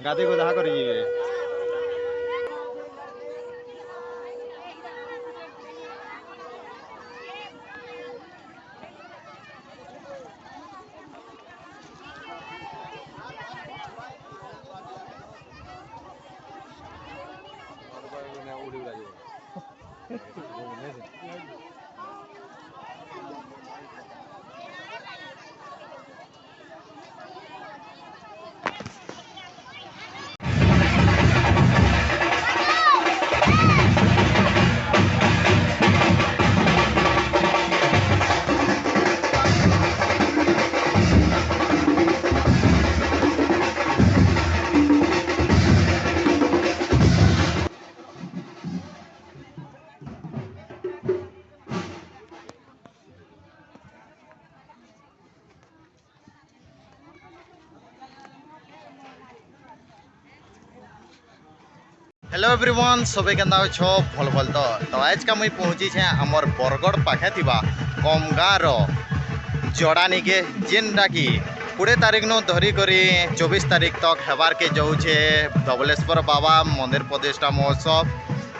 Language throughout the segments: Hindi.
गाधी को दाहा करी जीवे हेलो एवरीवन सबे केंदा छो भल भल तो आज का मुई पहुँची छे आमर बरगढ़ पाखे थिबा कमगाँर जड़ानी के जेनटा कि 20 तारीख नु धरी करी 24 तारीख तक हेबार के जाऊे धवलेश्वर बाबा मंदिर प्रतिष्ठा महोत्सव।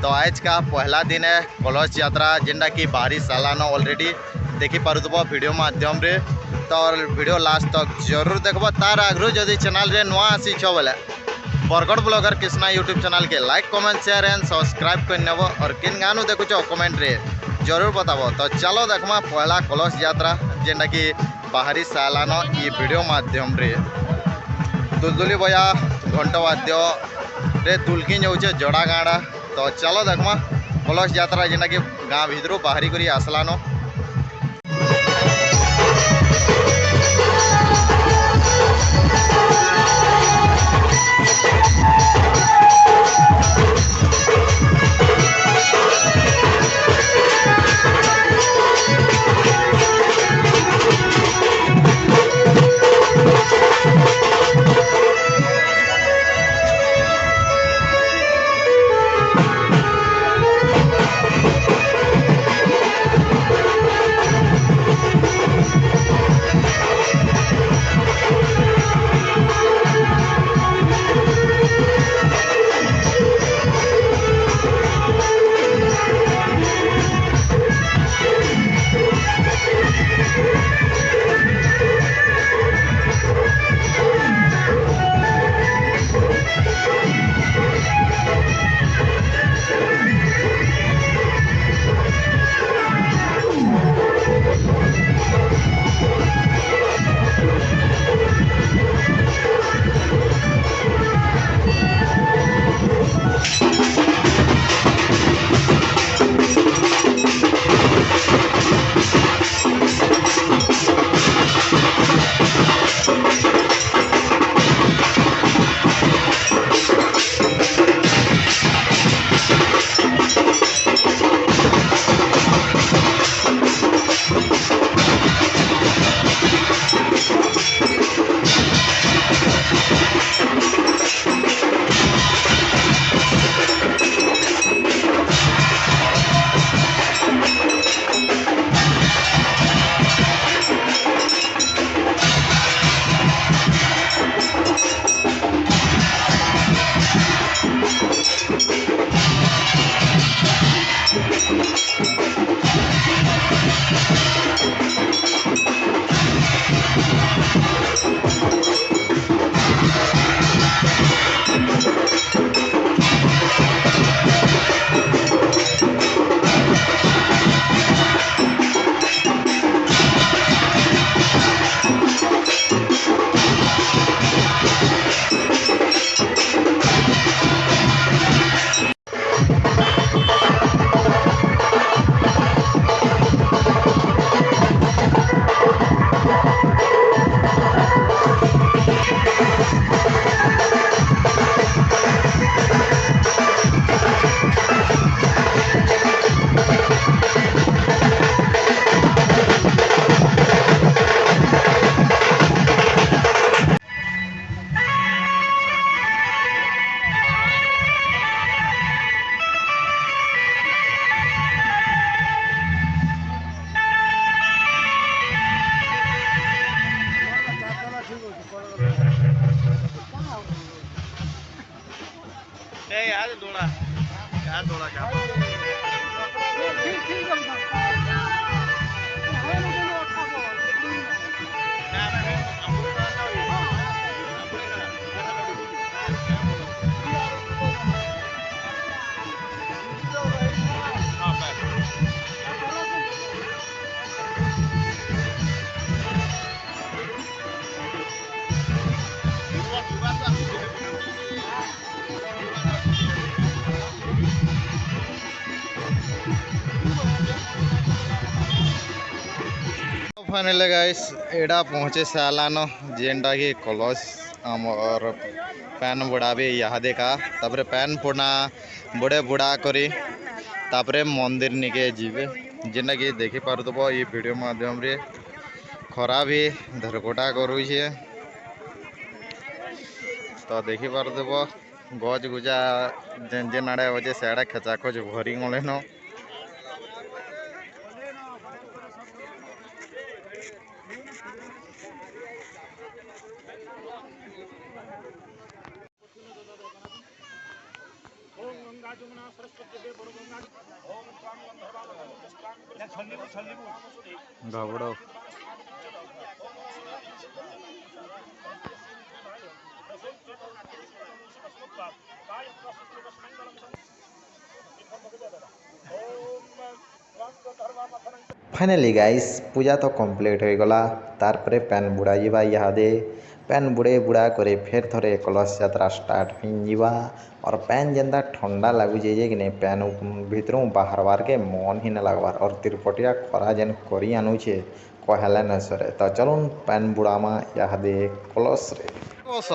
तो आज का पहला दिन है कलश यात्रा जेनटा कि बाहरी सालान ऑलरेडी देखी पारुथबो वीडियो माध्यम रे। तो वीडियो लास्ट तक जरूर देखबो। तार आगु जदि चैनल रे नुआ आसी छ बोले Bargarh blogger Krishna YouTube channel के like comment share and subscribe कर नेब और किन गानु देखुच कमेंट रे जरूर बताबो। तो चलो देखमा पहला कलश यात्रा जेनटा कि बाहरी सालान ये वीडियो माध्यम रे दुलदुली बया घंटा वाद्य रे दुलकी जाऊे जड़ा गाड़ा। तो चलो देखमा कलश यात्रा जेनटा कि गाँ भितर बाहरी करी आसलानो। यार थोड़ा क्या थोड़ा क्या फाइनली गाइस एडा पहुँचे सालान जेनटा कि कलश आमर पैन बुड़ाबे इहादे का तापर पैन पुना बुड़े बुड़ा करी तापर मंदिर निके जीवे जेनटा कि देखी पारुथबो ये वीडियो माध्यम रे खरा भी धरकोटा करुछे तो देखी पारुथबो गज गुजा जेन जेन आड़े अच्छे सियाड़े खेचाखोच भरी गलेन घबड़ो फाइनली गाइस पूजा तो कंप्लीट हो गला तारपरे पैन बुड़ा जीवा इहादे पैन बुड़े बुड़ा करे फिर थोड़े कलश यात्रा स्टार्ट हो और पैन जेनता ठंडा लगुचे जे कि नहीं पैन भितरों बाहरबार के मन ही न लगवार और तिरपटिया खरा जेन करी आनुचे कहले न सरे तो चलून पैन बुड़ामा इहादे कलश रे बस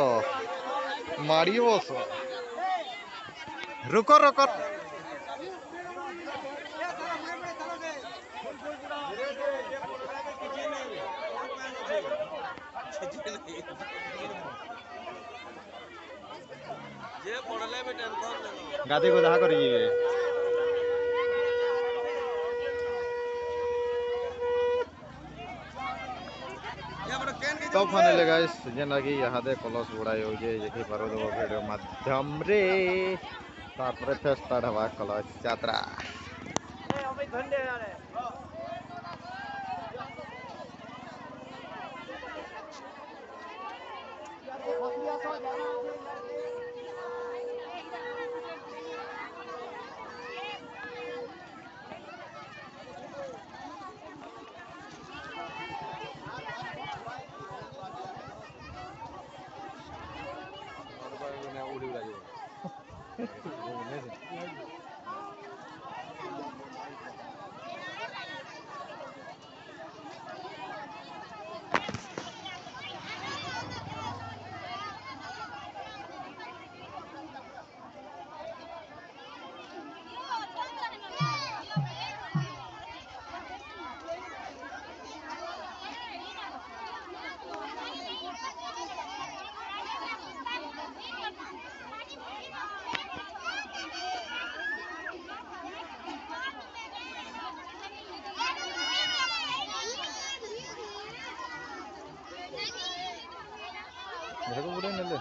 मारी बस रुको रुको गादी को दाह करी तो फाइनली गाइस जेना कि इहादे कलश बुड़ाई हो जे देखि पारो दो वीडियो माध्यम रे तापर फेर स्टार्ट हवा कलश यात्रा देखो बुढ़े नले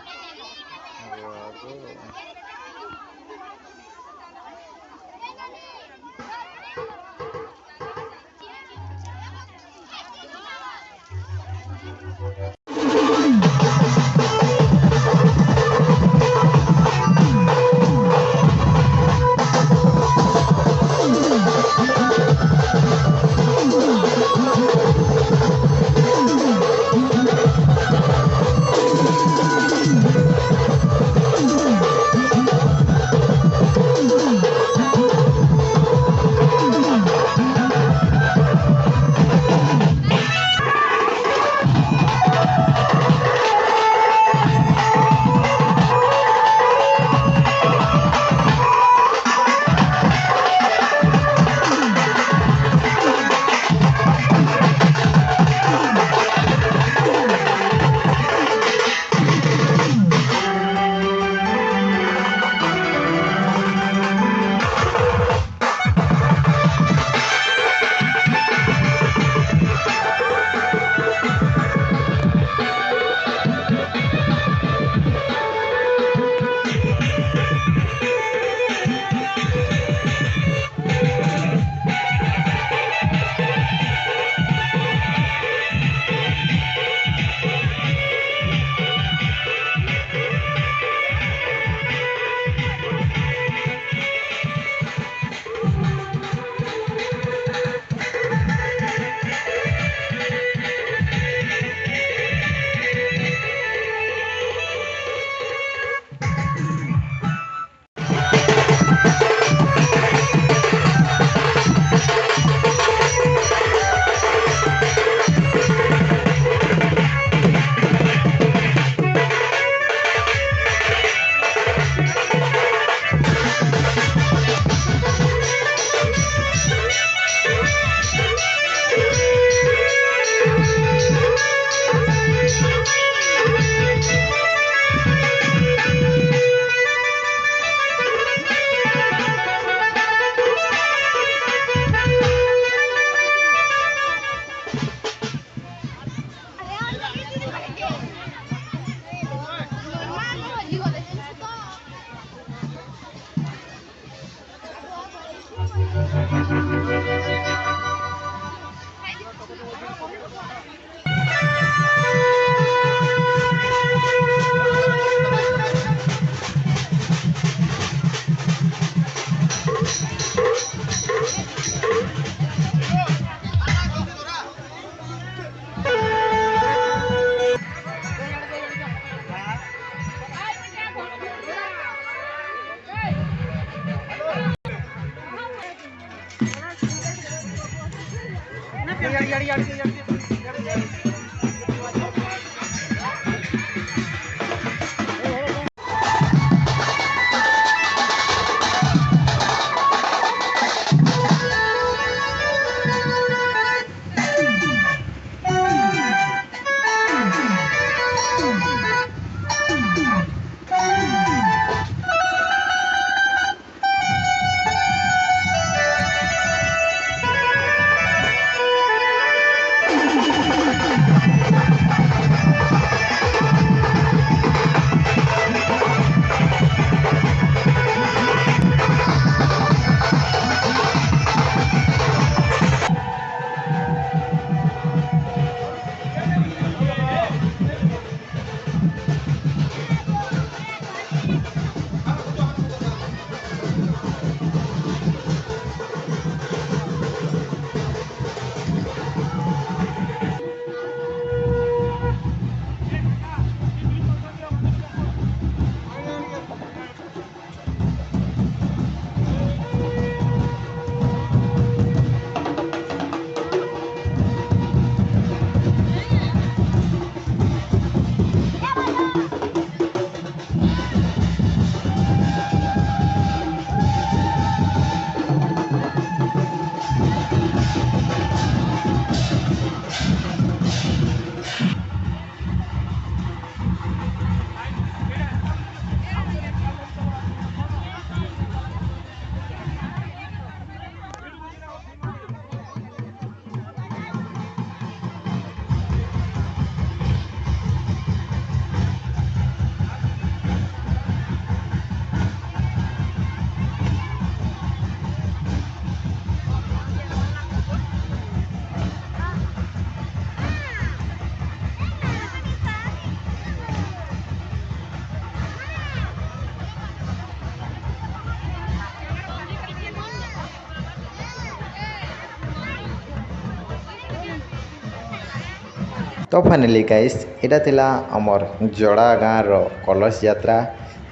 तो फाइनाली गाइस एटा थिला हमर जोड़ा गाँव कलश यात्रा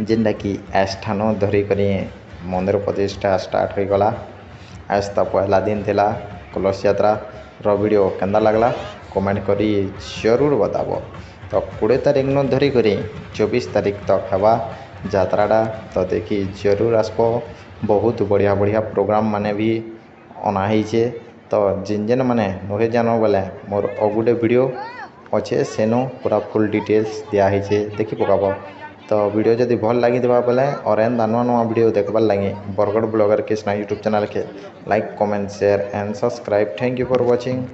जेनटा कि आस्थान धरी करी मंदिर प्रतिष्ठा स्टार्ट हो गला। आज तो पहला दिन थिला कलश यात्रा रो वीडियो केंदा लगला कमेंट करी जरूर बताबो। तो 20 तारीख न धरी करी 24 तारीख तक हवा यात्राटा तो देखी जरूर आसबो। बहुत बढ़िया बढ़िया प्रोग्राम माने भी अना है। तो जिन जेन मैंने नुहे जान बोले मोर अगुटे वीडियो अच्छे सेनो पूरा फुल डिटेल्स दिखाई देखी पकाब। तो वीडियो जदि भल लगी बोले और एंड नुआ नुआ वीडियो देखबार लगे Bargarh blogger Krishna YouTube channel के like comment share and subscribe. Thank you for watching.